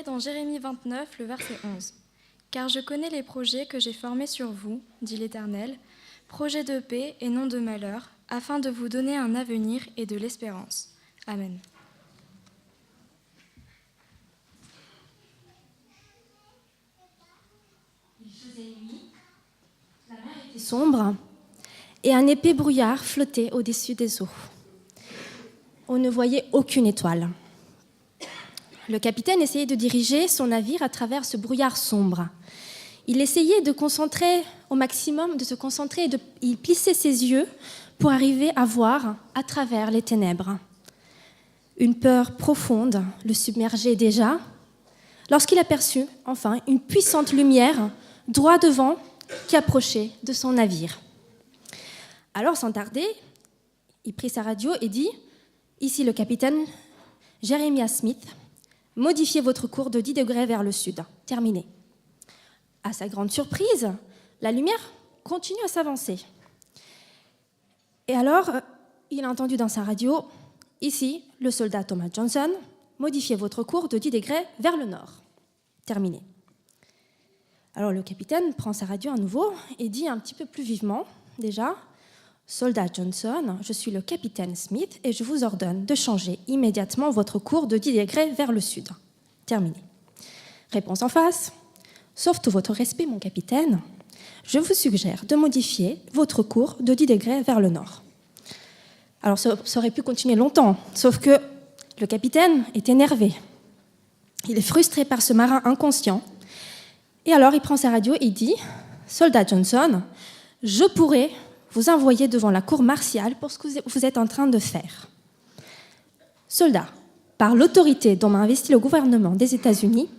lirai dans Jérémie 29, le verset 11. « Car je connais les projets que j'ai formés sur vous, dit l'Éternel, projets de paix et non de malheur, afin de vous donner un avenir et de l'espérance. Amen. » Il faisait nuit, la mer était sombre, et un épais brouillard flottait au-dessus des eaux. On ne voyait aucune étoile. Le capitaine essayait de diriger son navire à travers ce brouillard sombre. Il essayait de concentrer au maximum, de se concentrer, il plissait ses yeux pour arriver à voir à travers les ténèbres. Une peur profonde le submergeait déjà, lorsqu'il aperçut enfin une puissante lumière droit devant qui approchait de son navire. Alors, sans tarder, il prit sa radio et dit « Ici le capitaine Jeremiah Smith, modifiez votre cours de 10 degrés vers le sud. Terminé. » À sa grande surprise, la lumière continue à s'avancer. Et alors, il a entendu dans sa radio « Ici, le soldat Thomas Johnson, modifiez votre cours de 10 degrés vers le nord. » Terminé. Alors le capitaine prend sa radio à nouveau et dit un petit peu plus vivement, déjà « Soldat Johnson, je suis le capitaine Smith et je vous ordonne de changer immédiatement votre cours de 10 degrés vers le sud. » Terminé. Réponse en face. Sauf tout votre respect, mon capitaine, je vous suggère de modifier votre cours de 10 degrés vers le nord. Alors, ça aurait pu continuer longtemps, sauf que le capitaine est énervé. Il est frustré par ce marin inconscient. Et alors, il prend sa radio et dit « Soldat Johnson, je pourrais vous envoyer devant la cour martiale pour ce que vous êtes en train de faire. Soldat, par l'autorité dont m'a investi le gouvernement des États-Unis,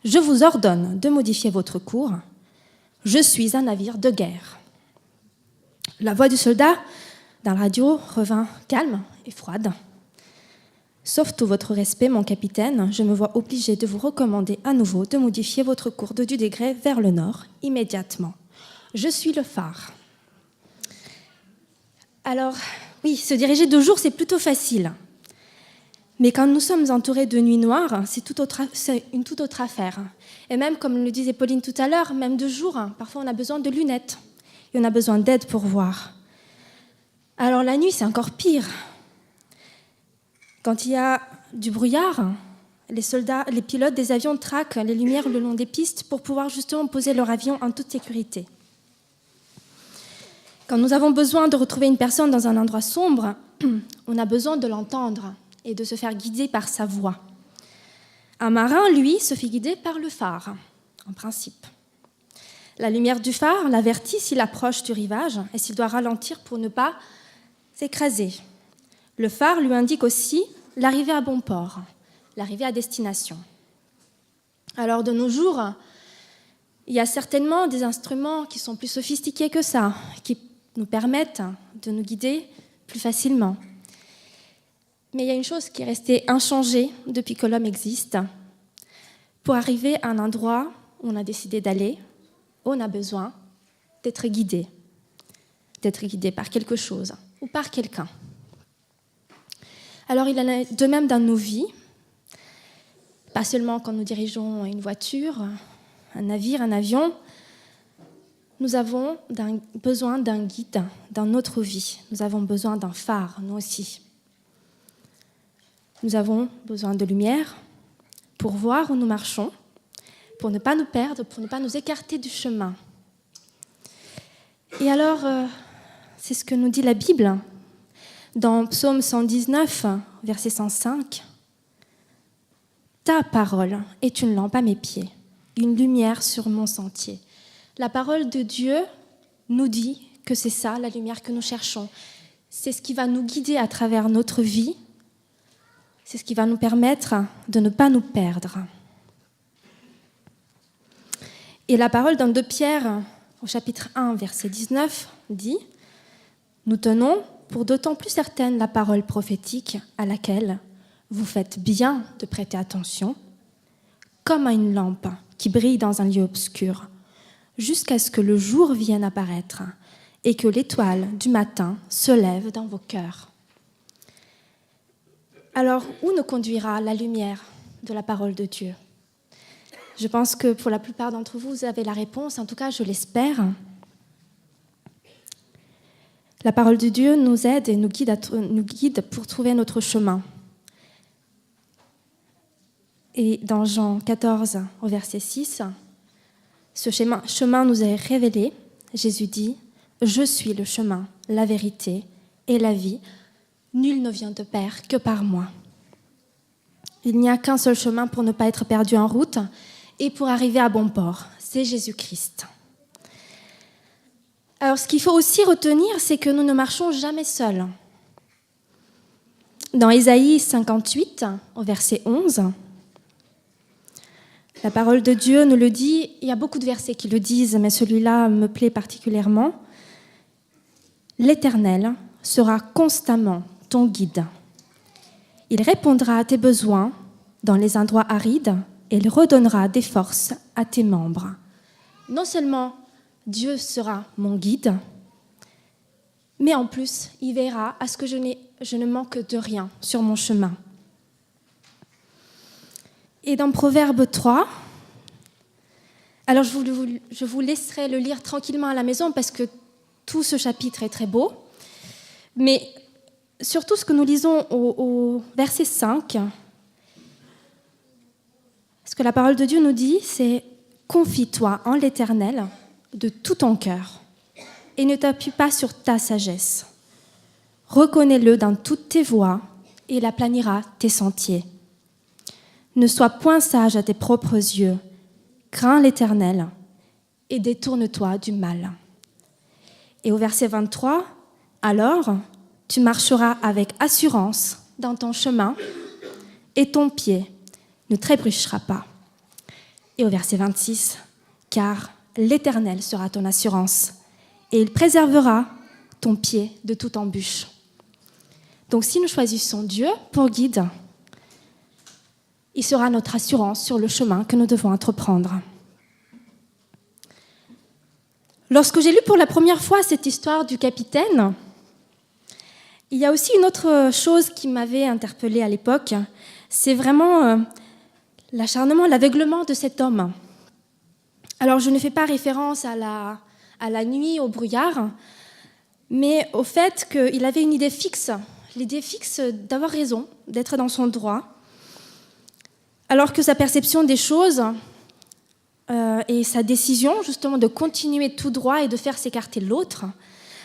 je vous ordonne de modifier votre cours. Je suis un navire de guerre. » La voix du soldat dans la radio revint calme et froide. « Sauf tout votre respect, mon capitaine, je me vois obligé de vous recommander à nouveau de modifier votre cours de 10 degrés vers le nord immédiatement. Je suis le phare. » Alors, oui, se diriger de jour, c'est plutôt facile. Mais quand nous sommes entourés de nuits noires, c'est une toute autre affaire. Et même, comme le disait Pauline tout à l'heure, même de jour, parfois on a besoin de lunettes. Et on a besoin d'aide pour voir. Alors la nuit, c'est encore pire. Quand il y a du brouillard, les pilotes des avions traquent les lumières le long des pistes pour pouvoir justement poser leur avion en toute sécurité. Quand nous avons besoin de retrouver une personne dans un endroit sombre, on a besoin de l'entendre et de se faire guider par sa voix. Un marin, lui, se fait guider par le phare, en principe. La lumière du phare l'avertit s'il approche du rivage et s'il doit ralentir pour ne pas s'écraser. Le phare lui indique aussi l'arrivée à bon port, l'arrivée à destination. Alors, de nos jours, il y a certainement des instruments qui sont plus sophistiqués que ça, qui nous permettent de nous guider plus facilement. Mais il y a une chose qui est restée inchangée depuis que l'homme existe. Pour arriver à un endroit où on a décidé d'aller, on a besoin d'être guidé par quelque chose ou par quelqu'un. Alors il en est de même dans nos vies, pas seulement quand nous dirigeons une voiture, un navire, un avion, nous avons besoin d'un guide dans notre vie. Nous avons besoin d'un phare, nous aussi. Nous avons besoin de lumière pour voir où nous marchons, pour ne pas nous perdre, pour ne pas nous écarter du chemin. Et alors, c'est ce que nous dit la Bible dans Psaume 119, verset 105. « Ta parole est une lampe à mes pieds, une lumière sur mon sentier. » La parole de Dieu nous dit que c'est ça, la lumière que nous cherchons. C'est ce qui va nous guider à travers notre vie. C'est ce qui va nous permettre de ne pas nous perdre. Et la parole dans 2 Pierre, au chapitre 1, verset 19, dit « Nous tenons pour d'autant plus certaine la parole prophétique à laquelle vous faites bien de prêter attention, comme à une lampe qui brille dans un lieu obscur, jusqu'à ce que le jour vienne apparaître et que l'étoile du matin se lève dans vos cœurs. » Alors, où nous conduira la lumière de la parole de Dieu ? Je pense que pour la plupart d'entre vous, vous avez la réponse, en tout cas je l'espère. La parole de Dieu nous aide et nous guide pour trouver notre chemin. Et dans Jean 14, au verset 6, ce chemin nous est révélé. Jésus dit « Je suis le chemin, la vérité et la vie. Nul ne vient de Père que par moi. » Il n'y a qu'un seul chemin pour ne pas être perdu en route et pour arriver à bon port. C'est Jésus-Christ. Alors, ce qu'il faut aussi retenir, c'est que nous ne marchons jamais seuls. Dans Ésaïe 58, au verset 11, la parole de Dieu nous le dit. Il y a beaucoup de versets qui le disent, mais celui-là me plaît particulièrement. « L'Éternel sera constamment ton guide. Il répondra à tes besoins dans les endroits arides et il redonnera des forces à tes membres. » Non seulement Dieu sera mon guide, mais en plus, il veillera à ce que je ne manque de rien sur mon chemin. Et dans Proverbe 3, alors je vous laisserai le lire tranquillement à la maison parce que tout ce chapitre est très beau, mais surtout ce que nous lisons au verset 5, ce que la parole de Dieu nous dit, c'est « Confie-toi en l'Éternel de tout ton cœur et ne t'appuie pas sur ta sagesse. Reconnais-le dans toutes tes voies et il aplanira tes sentiers. Ne sois point sage à tes propres yeux, crains l'Éternel et détourne-toi du mal. » Et au verset 23, « Alors, tu marcheras avec assurance dans ton chemin et ton pied ne trébuchera pas. » Et au verset 26, « Car l'Éternel sera ton assurance et il préservera ton pied de toute embûche. » Donc si nous choisissons Dieu pour guide, il sera notre assurance sur le chemin que nous devons entreprendre. Lorsque j'ai lu pour la première fois cette histoire du capitaine, il y a aussi une autre chose qui m'avait interpellée à l'époque, c'est vraiment l'acharnement, l'aveuglement de cet homme. Alors je ne fais pas référence à la nuit, au brouillard, mais au fait qu'il avait une idée fixe, l'idée fixe d'avoir raison, d'être dans son droit, alors que sa perception des choses et sa décision justement de continuer tout droit et de faire s'écarter l'autre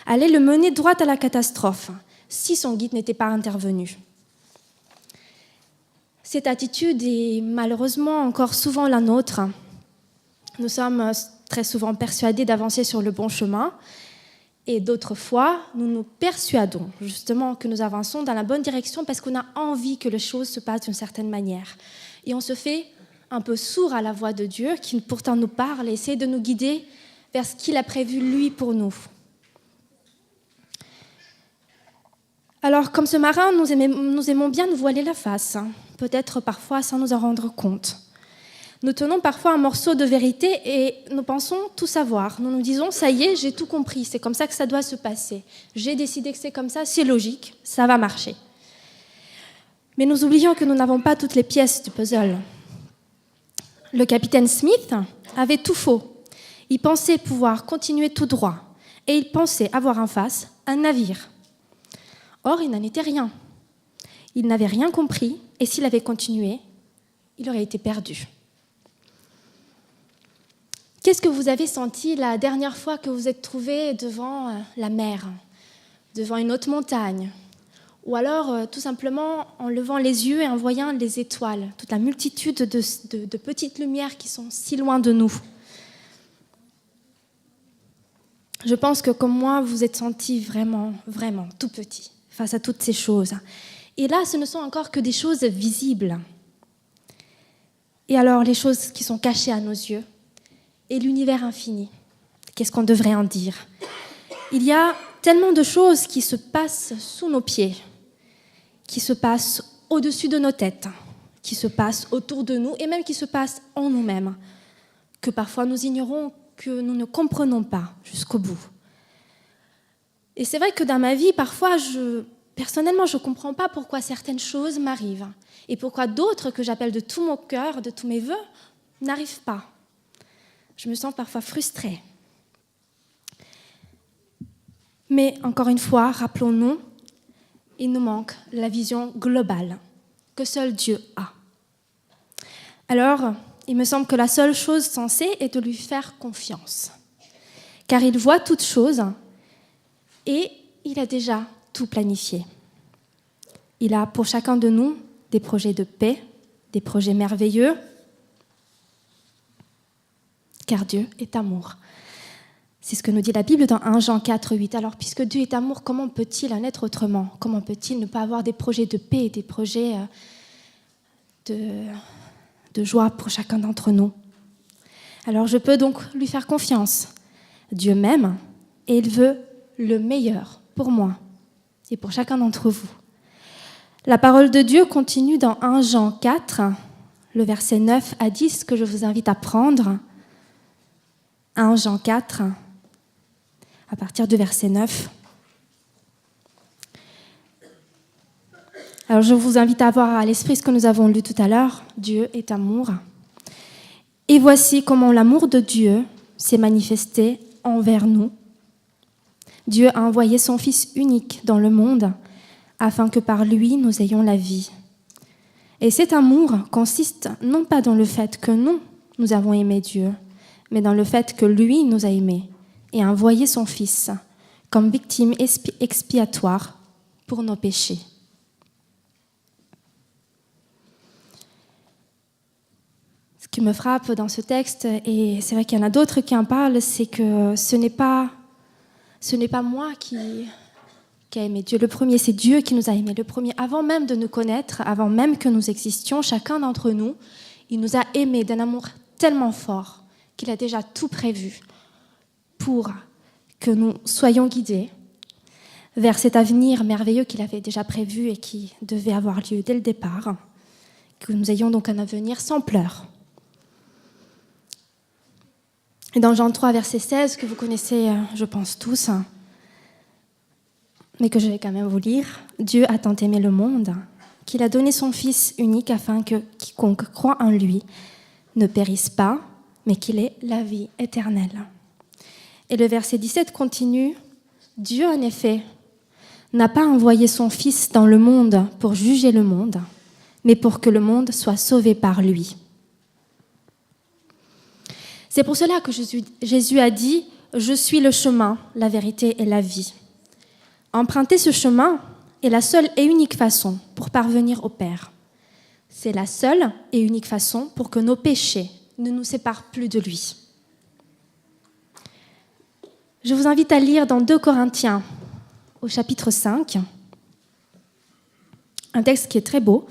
allait le mener droit à la catastrophe si son guide n'était pas intervenu. Cette attitude est malheureusement encore souvent la nôtre. Nous sommes très souvent persuadés d'avancer sur le bon chemin et d'autres fois, nous nous persuadons justement que nous avançons dans la bonne direction parce qu'on a envie que les choses se passent d'une certaine manière. Et on se fait un peu sourd à la voix de Dieu qui pourtant nous parle et essaie de nous guider vers ce qu'il a prévu lui pour nous. Alors, comme ce marin, nous aimons bien nous voiler la face, peut-être parfois sans nous en rendre compte. Nous tenons parfois un morceau de vérité et nous pensons tout savoir. Nous nous disons, ça y est, j'ai tout compris, c'est comme ça que ça doit se passer. J'ai décidé que c'est comme ça, c'est logique, ça va marcher. Mais nous oublions que nous n'avons pas toutes les pièces du puzzle. Le capitaine Smith avait tout faux. Il pensait pouvoir continuer tout droit et il pensait avoir en face un navire. Or, il n'en était rien. Il n'avait rien compris et s'il avait continué, il aurait été perdu. Qu'est-ce que vous avez senti la dernière fois que vous êtes trouvé devant la mer, devant une haute montagne, ou alors tout simplement en levant les yeux et en voyant les étoiles, toute la multitude de petites lumières qui sont si loin de nous? Je pense que comme moi, vous êtes senti vraiment, vraiment tout petit face à toutes ces choses. Et là, ce ne sont encore que des choses visibles. Et alors, les choses qui sont cachées à nos yeux et l'univers infini, qu'est-ce qu'on devrait en dire? Il y a tellement de choses qui se passent sous nos pieds, qui se passent au-dessus de nos têtes, qui se passent autour de nous et même qui se passent en nous-mêmes, que parfois nous ignorons, que nous ne comprenons pas jusqu'au bout. Et c'est vrai que dans ma vie, parfois, personnellement, je ne comprends pas pourquoi certaines choses m'arrivent et pourquoi d'autres que j'appelle de tout mon cœur, de tous mes voeux, n'arrive pas. Je me sens parfois frustrée. Mais encore une fois, rappelons-nous, il nous manque la vision globale que seul Dieu a. Alors, il me semble que la seule chose sensée est de lui faire confiance. Car il voit toutes choses et il a déjà tout planifié. Il a pour chacun de nous des projets de paix, des projets merveilleux, car Dieu est amour. C'est ce que nous dit la Bible dans 1 Jean 4, 8. Alors, puisque Dieu est amour, comment peut-il en être autrement? Comment peut-il ne pas avoir des projets de paix, des projets de joie pour chacun d'entre nous? Alors, je peux donc lui faire confiance. Dieu m'aime et il veut le meilleur pour moi et pour chacun d'entre vous. La parole de Dieu continue dans 1 Jean 4, le verset 9 à 10, que je vous invite à prendre. 1 Jean 4, à partir du verset 9. Alors je vous invite à avoir à l'esprit ce que nous avons lu tout à l'heure. Dieu est amour. Et voici comment l'amour de Dieu s'est manifesté envers nous. Dieu a envoyé son Fils unique dans le monde afin que par lui nous ayons la vie. Et cet amour consiste non pas dans le fait que nous avons aimé Dieu, mais dans le fait que lui nous a aimés et a envoyé son Fils comme victime expiatoire pour nos péchés. Ce qui me frappe dans ce texte, et c'est vrai qu'il y en a d'autres qui en parlent, c'est que ce n'est pas moi qui a aimé Dieu. Le premier, c'est Dieu qui nous a aimés. Le premier, avant même de nous connaître, avant même que nous existions, chacun d'entre nous, il nous a aimés d'un amour tellement fort qu'il a déjà tout prévu pour que nous soyons guidés vers cet avenir merveilleux qu'il avait déjà prévu et qui devait avoir lieu dès le départ, que nous ayons donc un avenir sans pleurs. Et dans Jean 3, verset 16, que vous connaissez, je pense tous, mais que je vais quand même vous lire, « Dieu a tant aimé le monde qu'il a donné son Fils unique afin que quiconque croit en lui ne périsse pas, mais qu'il ait la vie éternelle. » Et le verset 17 continue, « Dieu, en effet, n'a pas envoyé son Fils dans le monde pour juger le monde, mais pour que le monde soit sauvé par lui. » C'est pour cela que Jésus a dit « Je suis le chemin, la vérité et la vie ». Emprunter ce chemin est la seule et unique façon pour parvenir au Père. C'est la seule et unique façon pour que nos péchés ne nous séparent plus de lui. Je vous invite à lire dans 2 Corinthiens, au chapitre 5, un texte qui est très beau,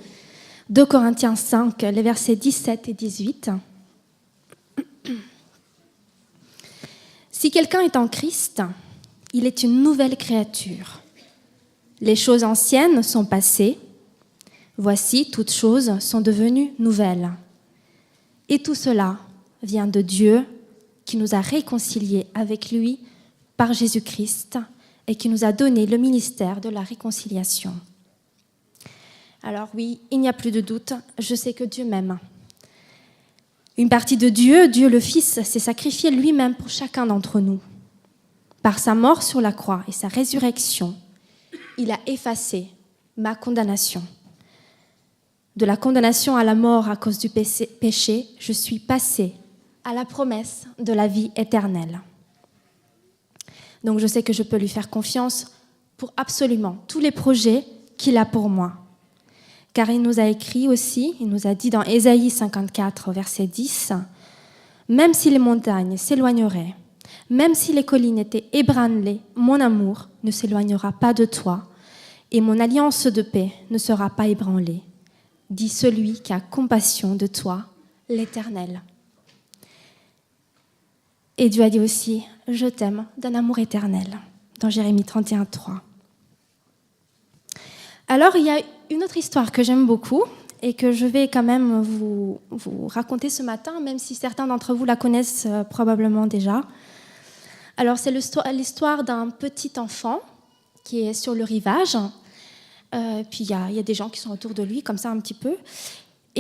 2 Corinthiens 5, les versets 17 et 18. Si quelqu'un est en Christ, il est une nouvelle créature. Les choses anciennes sont passées. Voici, toutes choses sont devenues nouvelles. Et tout cela vient de Dieu qui nous a réconciliés avec lui par Jésus-Christ et qui nous a donné le ministère de la réconciliation. Alors oui, il n'y a plus de doute, je sais que Dieu m'aime. Une partie de Dieu, Dieu le Fils, s'est sacrifié lui-même pour chacun d'entre nous. Par sa mort sur la croix et sa résurrection, il a effacé ma condamnation. De la condamnation à la mort à cause du péché, je suis passée à la promesse de la vie éternelle. Donc je sais que je peux lui faire confiance pour absolument tous les projets qu'il a pour moi. Car il nous a écrit aussi, il nous a dit dans Ésaïe 54, verset 10, « Même si les montagnes s'éloigneraient, même si les collines étaient ébranlées, mon amour ne s'éloignera pas de toi, et mon alliance de paix ne sera pas ébranlée, dit celui qui a compassion de toi, l'Éternel. » Et Dieu a dit aussi, « Je t'aime d'un amour éternel », dans Jérémie 31, 3. Alors, il y a une autre histoire que j'aime beaucoup et que je vais quand même vous raconter ce matin, même si certains d'entre vous la connaissent probablement déjà. Alors, c'est l'histoire d'un petit enfant qui est sur le rivage. Puis, il y a des gens qui sont autour de lui, comme ça un petit peu.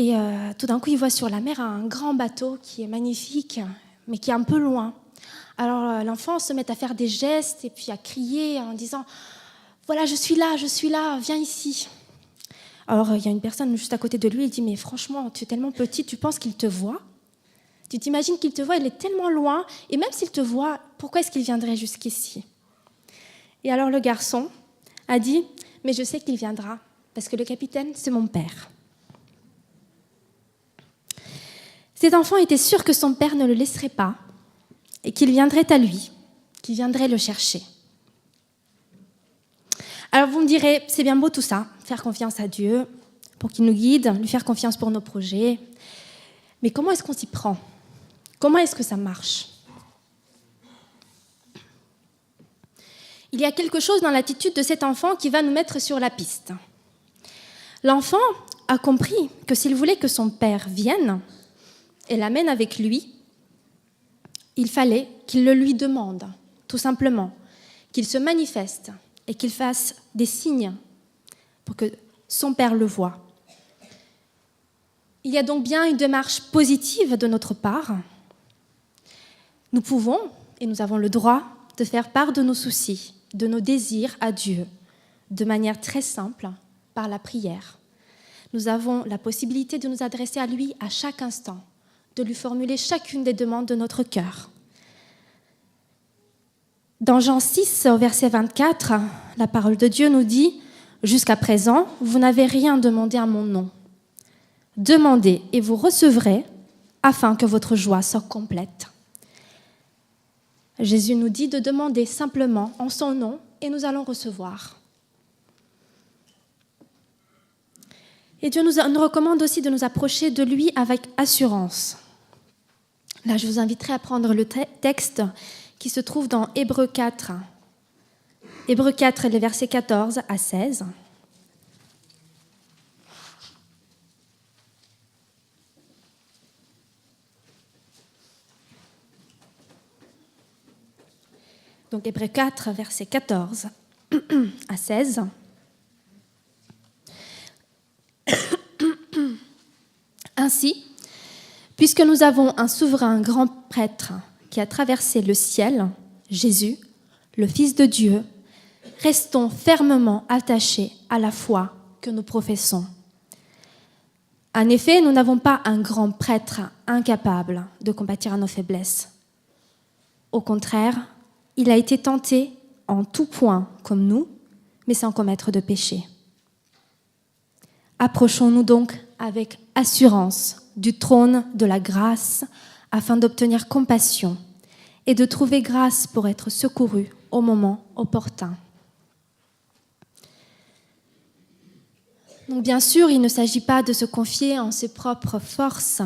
Et tout d'un coup, il voit sur la mer un grand bateau qui est magnifique, mais qui est un peu loin. Alors l'enfant se met à faire des gestes et puis à crier en disant « Voilà, je suis là, viens ici ». Alors il y a une personne juste à côté de lui, il dit « Mais franchement, tu es tellement petit, tu penses qu'il te voit ? Tu t'imagines qu'il te voit, il est tellement loin, et même s'il te voit, pourquoi est-ce qu'il viendrait jusqu'ici ?» Et alors le garçon a dit « Mais je sais qu'il viendra, parce que le capitaine, c'est mon père. » Cet enfant était sûr que son père ne le laisserait pas et qu'il viendrait à lui, qu'il viendrait le chercher. Alors vous me direz, c'est bien beau tout ça, faire confiance à Dieu pour qu'il nous guide, lui faire confiance pour nos projets. Mais comment est-ce qu'on s'y prend ? Comment est-ce que ça marche ? Il y a quelque chose dans l'attitude de cet enfant qui va nous mettre sur la piste. L'enfant a compris que s'il voulait que son père vienne et l'amène avec lui, il fallait qu'il le lui demande, tout simplement, qu'il se manifeste et qu'il fasse des signes pour que son père le voie. Il y a donc bien une démarche positive de notre part. Nous pouvons, et nous avons le droit, de faire part de nos soucis, de nos désirs à Dieu, de manière très simple, par la prière. Nous avons la possibilité de nous adresser à lui à chaque instant, de lui formuler chacune des demandes de notre cœur. Dans Jean 6, au verset 24, la parole de Dieu nous dit « Jusqu'à présent, vous n'avez rien demandé à mon nom. Demandez et vous recevrez, afin que votre joie soit complète. » Jésus nous dit de demander simplement en son nom et nous allons recevoir. Et Dieu nous recommande aussi de nous approcher de lui avec assurance. Là, je vous inviterai à prendre le texte qui se trouve dans Hébreux 4. Hébreux 4, les versets 14 à 16. Donc Hébreux 4, versets 14 à 16. Ainsi, puisque nous avons un souverain grand prêtre qui a traversé le ciel, Jésus, le Fils de Dieu, restons fermement attachés à la foi que nous professons. En effet, nous n'avons pas un grand prêtre incapable de compatir à nos faiblesses. Au contraire, il a été tenté en tout point comme nous, mais sans commettre de péché. Approchons-nous donc avec assurance du trône de la grâce afin d'obtenir compassion et de trouver grâce pour être secourus au moment opportun. Donc bien sûr, il ne s'agit pas de se confier en ses propres forces.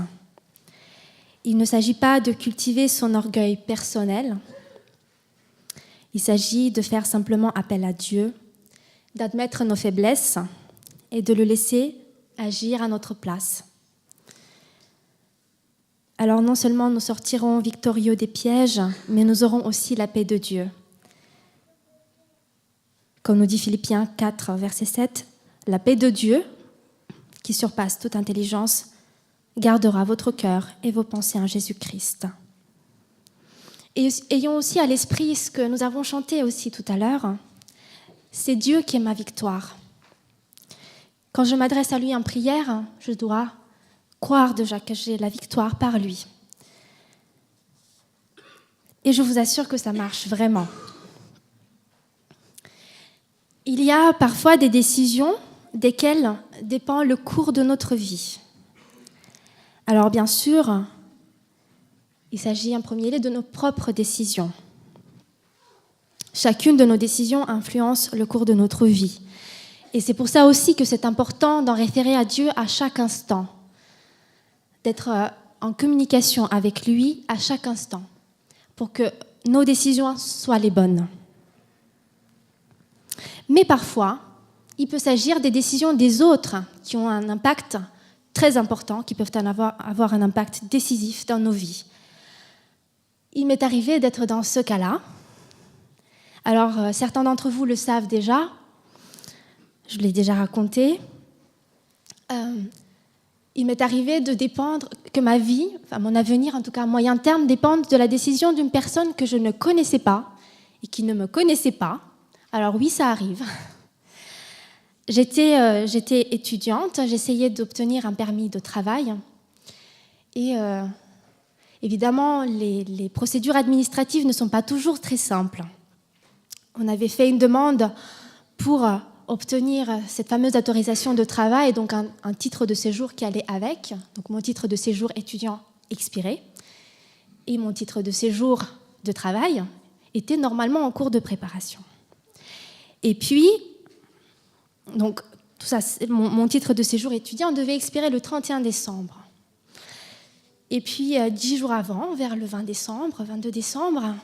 Il ne s'agit pas de cultiver son orgueil personnel. Il s'agit de faire simplement appel à Dieu, d'admettre nos faiblesses et de le laisser agir à notre place. Alors non seulement nous sortirons victorieux des pièges, mais nous aurons aussi la paix de Dieu. Comme nous dit Philippiens 4, verset 7, « La paix de Dieu, qui surpasse toute intelligence, gardera votre cœur et vos pensées en Jésus-Christ. » Et ayons aussi à l'esprit ce que nous avons chanté aussi tout à l'heure, c'est Dieu qui est ma victoire. Quand je m'adresse à lui en prière, je dois croire déjà que j'ai la victoire par lui. Et je vous assure que ça marche vraiment. Il y a parfois des décisions desquelles dépend le cours de notre vie. Alors bien sûr, il s'agit en premier lieu de nos propres décisions. Chacune de nos décisions influence le cours de notre vie. Et c'est pour ça aussi que c'est important d'en référer à Dieu à chaque instant, d'être en communication avec lui à chaque instant, pour que nos décisions soient les bonnes. Mais parfois, il peut s'agir des décisions des autres qui ont un impact très important, qui peuvent avoir un impact décisif dans nos vies. Il m'est arrivé d'être dans ce cas-là. Alors, certains d'entre vous le savent déjà, je l'ai déjà raconté. il m'est arrivé de dépendre, que ma vie, enfin mon avenir en tout cas à moyen terme, dépende de la décision d'une personne que je ne connaissais pas et qui ne me connaissait pas. Alors oui, ça arrive. J'étais étudiante, j'essayais d'obtenir un permis de travail et évidemment, les procédures administratives ne sont pas toujours très simples. On avait fait une demande pour obtenir cette fameuse autorisation de travail, donc un titre de séjour qui allait avec. Donc mon titre de séjour étudiant expirait et mon titre de séjour de travail était normalement en cours de préparation. Et puis, donc tout ça, mon titre de séjour étudiant devait expirer le 31 décembre. Et puis 10 jours avant, vers le 22 décembre,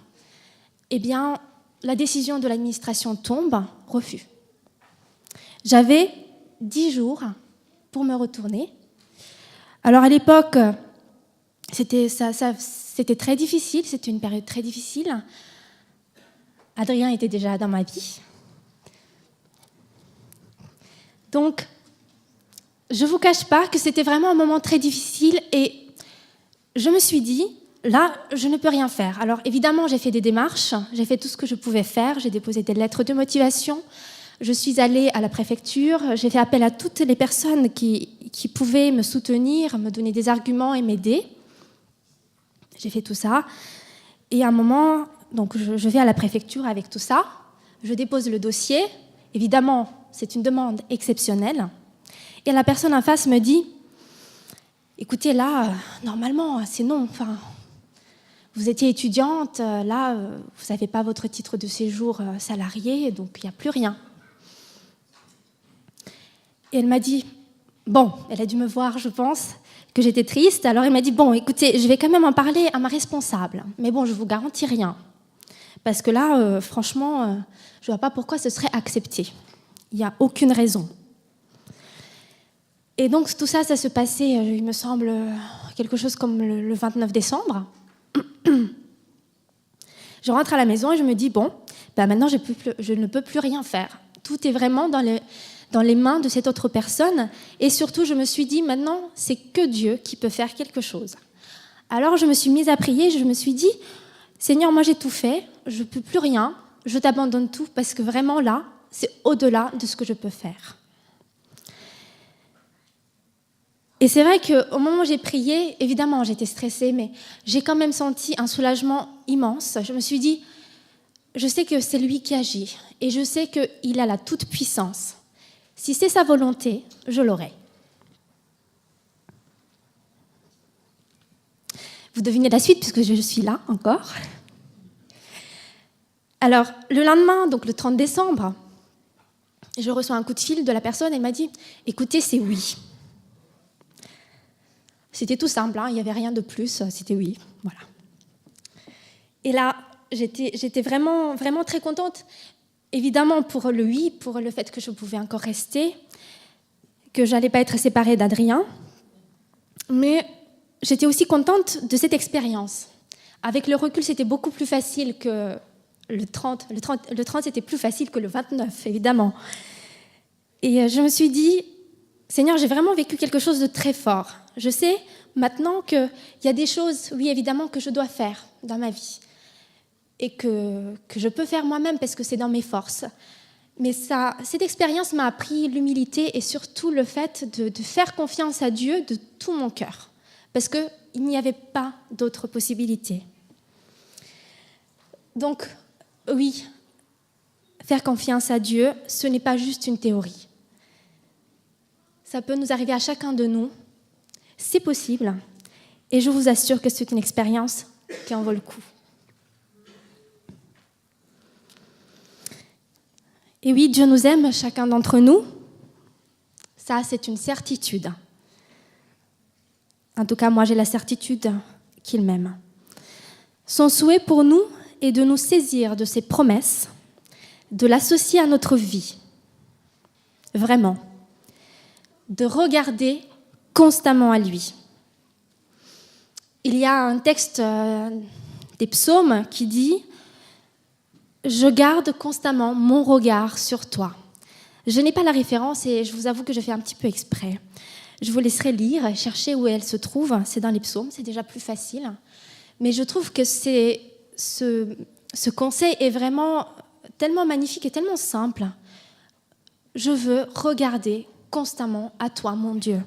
eh bien, la décision de l'administration tombe, refus. J'avais 10 jours pour me retourner. Alors à l'époque, c'était très difficile, c'était une période très difficile. Adrien était déjà dans ma vie. Donc, je ne vous cache pas que c'était vraiment un moment très difficile et je me suis dit, là, je ne peux rien faire. Alors évidemment, j'ai fait des démarches, j'ai fait tout ce que je pouvais faire, j'ai déposé des lettres de motivation, je suis allée à la préfecture, j'ai fait appel à toutes les personnes qui pouvaient me soutenir, me donner des arguments et m'aider. J'ai fait tout ça. Et à un moment, donc je vais à la préfecture avec tout ça, je dépose le dossier. Évidemment, c'est une demande exceptionnelle. Et la personne en face me dit, écoutez, là, normalement, c'est non. Enfin, vous étiez étudiante, là, vous n'avez pas votre titre de séjour salarié, donc il n'y a plus rien. Et elle m'a dit, bon, elle a dû me voir, je pense, que j'étais triste. Alors elle m'a dit, bon, écoutez, je vais quand même en parler à ma responsable. Mais bon, je ne vous garantis rien. Parce que là, franchement, je ne vois pas pourquoi ce serait accepté. Il n'y a aucune raison. Et donc tout ça, ça se passait, il me semble, quelque chose comme le 29 décembre. Je rentre à la maison et je me dis, bon, ben maintenant je ne peux plus rien faire. Tout est vraiment dans les mains de cette autre personne. Et surtout, je me suis dit, maintenant, c'est que Dieu qui peut faire quelque chose. Alors je me suis mise à prier, je me suis dit, Seigneur, moi j'ai tout fait, je ne peux plus rien, je t'abandonne tout, parce que vraiment là, c'est au-delà de ce que je peux faire. Et c'est vrai qu'au moment où j'ai prié, évidemment, j'étais stressée, mais j'ai quand même senti un soulagement immense. Je me suis dit, je sais que c'est lui qui agit, et je sais qu'il a la toute-puissance. Si c'est sa volonté, je l'aurai. Vous devinez la suite, puisque je suis là encore. Alors, le lendemain, donc le 30 décembre, je reçois un coup de fil de la personne, elle m'a dit, écoutez, c'est oui. C'était tout simple, il n'y avait rien de plus, c'était oui, voilà. Et là, j'étais vraiment, vraiment très contente, évidemment pour le oui, pour le fait que je pouvais encore rester, que je n'allais pas être séparée d'Adrien, mais j'étais aussi contente de cette expérience. Avec le recul, c'était beaucoup plus facile que le 30. Le 30, c'était plus facile que le 29, évidemment. Et je me suis dit, Seigneur, j'ai vraiment vécu quelque chose de très fort. Je sais maintenant qu'il y a des choses, oui, évidemment, que je dois faire dans ma vie et que je peux faire moi-même parce que c'est dans mes forces. Mais cette expérience m'a appris l'humilité et surtout le fait de faire confiance à Dieu de tout mon cœur parce qu'il n'y avait pas d'autre possibilité. Donc, oui, faire confiance à Dieu, ce n'est pas juste une théorie. Ça peut nous arriver à chacun de nous. C'est possible. Et je vous assure que c'est une expérience qui en vaut le coup. Et oui, Dieu nous aime, chacun d'entre nous. Ça, c'est une certitude. En tout cas, moi, j'ai la certitude qu'il m'aime. Son souhait pour nous est de nous saisir de ses promesses, de l'associer à notre vie. Vraiment. De regarder constamment à lui. Il y a un texte des psaumes qui dit « Je garde constamment mon regard sur toi ». Je n'ai pas la référence et je vous avoue que je fais un petit peu exprès. Je vous laisserai lire et chercher où elle se trouve. C'est dans les psaumes, c'est déjà plus facile. Mais je trouve que ce conseil est vraiment tellement magnifique et tellement simple. Je veux regarder constamment à toi, mon Dieu.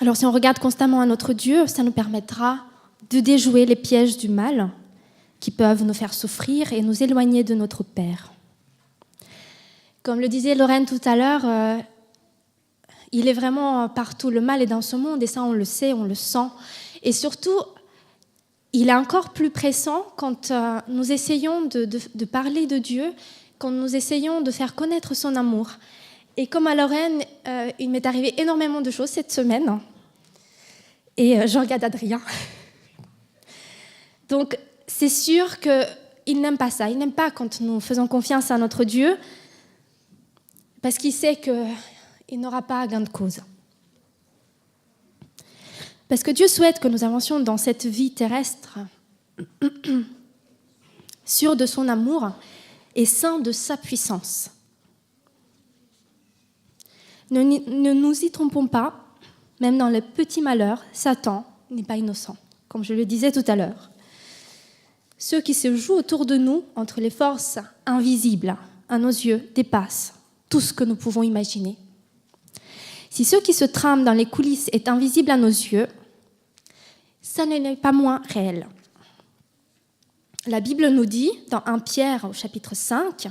Alors si on regarde constamment à notre Dieu, ça nous permettra de déjouer les pièges du mal qui peuvent nous faire souffrir et nous éloigner de notre Père. Comme le disait Lorraine tout à l'heure, il est vraiment partout. Le mal est dans ce monde et ça on le sait, on le sent. Et surtout, il est encore plus pressant quand nous essayons de parler de Dieu, quand nous essayons de faire connaître son amour. Et comme à Lorraine, il m'est arrivé énormément de choses cette semaine. Et je regarde Adrien. Donc, c'est sûr qu'il n'aime pas ça. Il n'aime pas quand nous faisons confiance à notre Dieu, parce qu'il sait qu'il n'aura pas gain de cause. Parce que Dieu souhaite que nous avancions dans cette vie terrestre, sûrs de son amour et saints de sa puissance. Ne nous y trompons pas, même dans les petits malheurs, Satan n'est pas innocent, comme je le disais tout à l'heure. Ceux qui se jouent autour de nous, entre les forces invisibles à nos yeux, dépassent tout ce que nous pouvons imaginer. Si ce qui se trame dans les coulisses est invisible à nos yeux, ça n'est pas moins réel. La Bible nous dit, dans 1 Pierre au chapitre 5,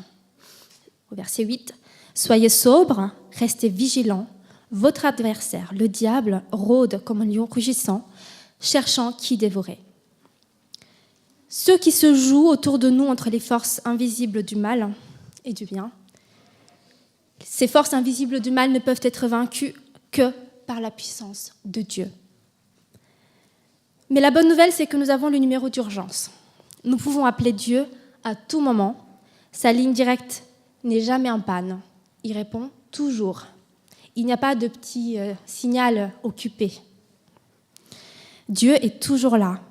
au verset 8, « Soyez sobres, restez vigilants. Votre adversaire, le diable, rôde comme un lion rugissant, cherchant qui dévorer. » Ceux qui se jouent autour de nous entre les forces invisibles du mal et du bien, ces forces invisibles du mal ne peuvent être vaincues que par la puissance de Dieu. Mais la bonne nouvelle, c'est que nous avons le numéro d'urgence. Nous pouvons appeler Dieu à tout moment. Sa ligne directe n'est jamais en panne. Il répond toujours. Il n'y a pas de petit signal occupé. Dieu est toujours là.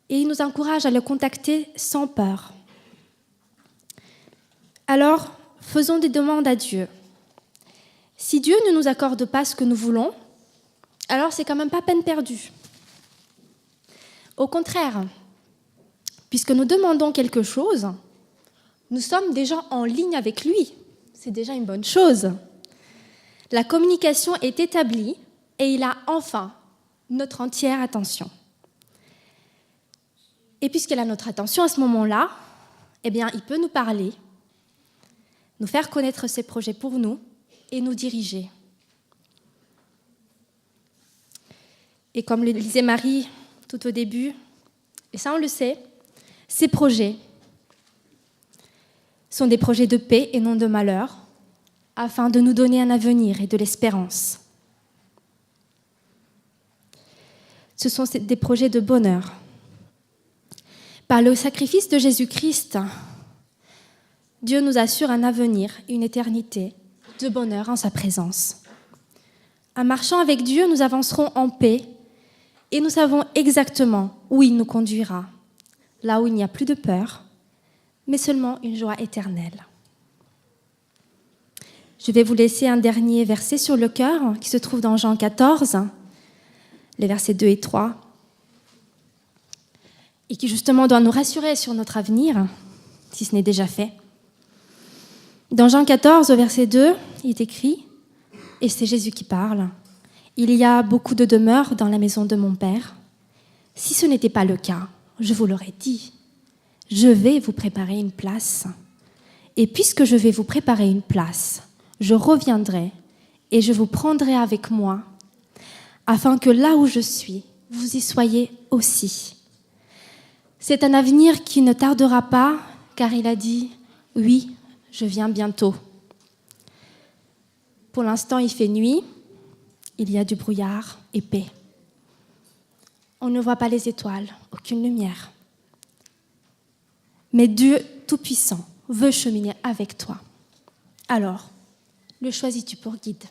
Et il nous encourage à le contacter sans peur. Alors, faisons des demandes à Dieu. Si Dieu ne nous accorde pas ce que nous voulons, alors c'est quand même pas peine perdue. Au contraire, puisque nous demandons quelque chose, nous sommes déjà en ligne avec lui. C'est déjà une bonne chose. La communication est établie et il a enfin notre entière attention. Et puisqu'il a notre attention à ce moment-là, eh bien, il peut nous parler, nous faire connaître ses projets pour nous et nous diriger. Et comme le disait Marie tout au début, et ça on le sait, ces projets sont des projets de paix et non de malheur, afin de nous donner un avenir et de l'espérance. Ce sont des projets de bonheur. Par le sacrifice de Jésus-Christ, Dieu nous assure un avenir, une éternité de bonheur en sa présence. En marchant avec Dieu, nous avancerons en paix et nous savons exactement où il nous conduira, là où il n'y a plus de peur, mais seulement une joie éternelle. Je vais vous laisser un dernier verset sur le cœur qui se trouve dans Jean 14, les versets 2 et 3, et qui justement doit nous rassurer sur notre avenir, si ce n'est déjà fait. Dans Jean 14, au verset 2, il est écrit, et c'est Jésus qui parle, « Il y a beaucoup de demeures dans la maison de mon Père. Si ce n'était pas le cas, je vous l'aurais dit. Je vais vous préparer une place. Et puisque je vais vous préparer une place, je reviendrai et je vous prendrai avec moi, afin que là où je suis, vous y soyez aussi. » C'est un avenir qui ne tardera pas, car il a dit « Oui, je viens bientôt. » Pour l'instant, il fait nuit, il y a du brouillard épais. On ne voit pas les étoiles, aucune lumière. Mais Dieu Tout-Puissant veut cheminer avec toi. Alors, le choisis-tu pour guide ?